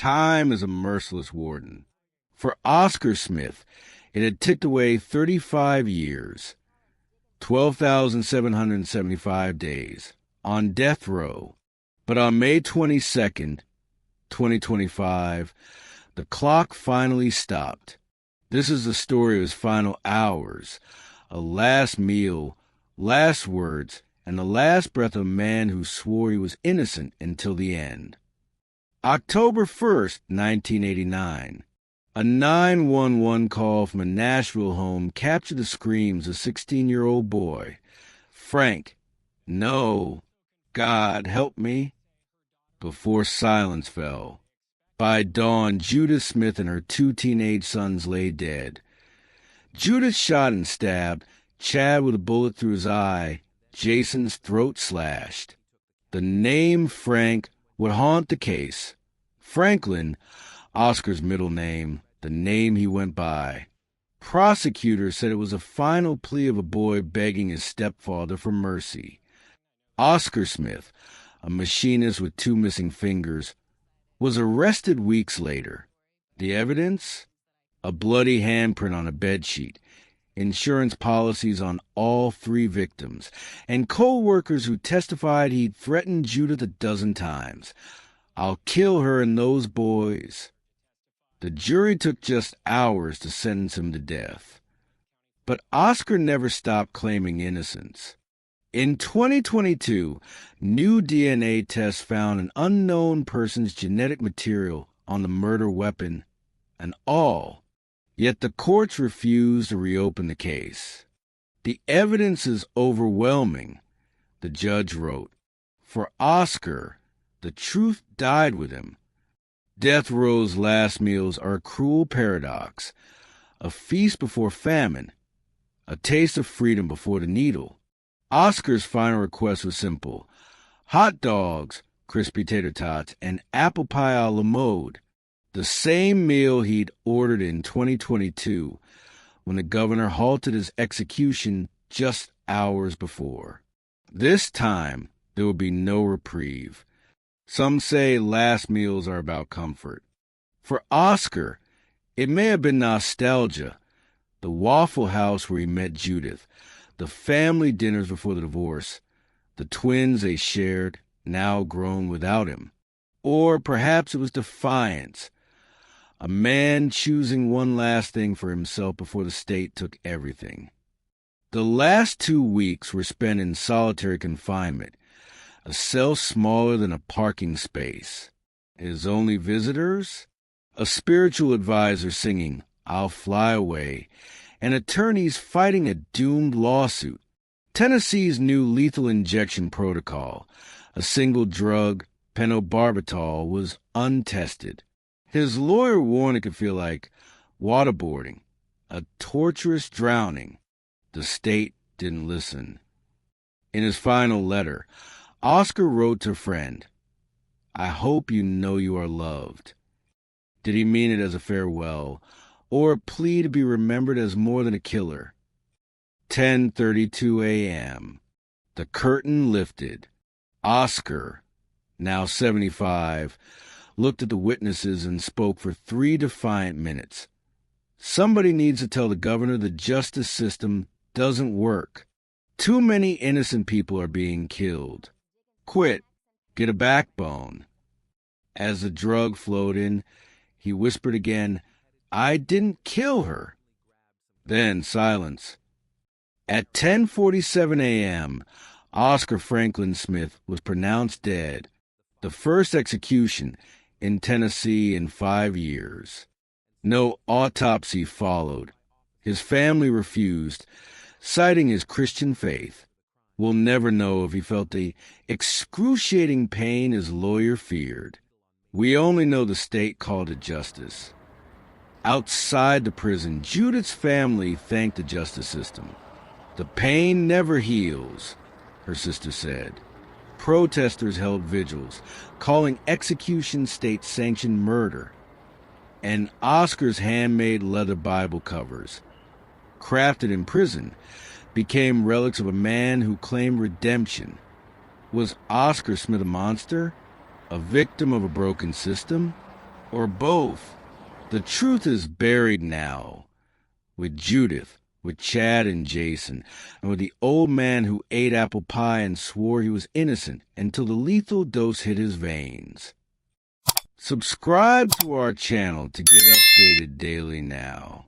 Time is a merciless warden. For Oscar Smith, it had ticked away 35 years, 12,775 days, on death row. But on May 22nd, 2025, the clock finally stopped. This is the story of his final hours, a last meal, last words, and the last breath of a man who swore he was innocent until the end. October 1st, 1989. A 911 call from a Nashville home captured the screams of a 16-year-old boy. Frank, no, God, help me. Before silence fell. By dawn, Judith Smith and her 2 teenage sons lay dead. Judith shot and stabbed, Chad with a bullet through his eye, Jason's throat slashed. The name Frank would haunt the case. Franklin, Oscar's middle name, the name he went by. Prosecutors said it was a final plea of a boy begging his stepfather for mercy. Oscar Smith, a machinist with 2 missing fingers, was arrested weeks later. The evidence? A bloody handprint on a bedsheet, insurance policies on all 3 victims, and co-workers who testified he'd threatened Judith a dozen times. I'll kill her and those boys. The jury took just hours to sentence him to death. But Oscar never stopped claiming innocence. In 2022, new DNA tests found an unknown person's genetic material on the murder weapon and all. Yet the courts refused to reopen the case. The evidence is overwhelming, the judge wrote. For Oscar, the truth died with him. Death row's last meals are a cruel paradox, a feast before famine, a taste of freedom before the needle. Oscar's final request was simple: hot dogs, crispy tater tots, and apple pie a la mode, the same meal he'd ordered in 2022 when the governor halted his execution just hours before. This time, there will be no reprieve. Some say last meals are about comfort. For Oscar, it may have been nostalgia, the Waffle House where he met Judith, the family dinners before the divorce, the twins they shared, now grown without him. Or perhaps it was defiance, a man choosing one last thing for himself before the state took everything. The last 2 weeks were spent in solitary confinement, a cell smaller than a parking space. His only visitors? A spiritual advisor singing, "I'll Fly Away," and attorneys fighting a doomed lawsuit. Tennessee's new lethal injection protocol, a single drug, pentobarbital, was untested. His lawyer warned it could feel like waterboarding, a torturous drowning. The state didn't listen. In his final letter, Oscar wrote to a friend, "I hope you know you are loved." Did he mean it as a farewell, or a plea to be remembered as more than a killer? 10:32 a.m. The curtain lifted. Oscar, now 75, looked at the witnesses and spoke for 3 defiant minutes. Somebody needs to tell the governor the justice system doesn't work. Too many innocent people are being killed. Quit. Get a backbone. As the drug flowed in, he whispered again, "I didn't kill her." Then silence. At 10:47 a.m., Oscar Franklin Smith was pronounced dead, the first execution in Tennessee in 5 years. No autopsy followed. His family refused, citing his Christian faith. We'll never know if he felt the excruciating pain his lawyer feared. We only know the state called it justice. Outside the prison, Judith's family thanked the justice system. "The pain never heals," her sister said. Protesters held vigils, calling execution state-sanctioned murder. And Oscar's handmade leather Bible covers, crafted in prison, became relics of a man who claimed redemption. Was Oscar Smith a monster? A victim of a broken system? or both. The truth is buried now, with Judith, with Chad and Jason, and with the old man who ate apple pie and swore he was innocent until the lethal dose hit his veins. Subscribe to our channel to get updated daily now.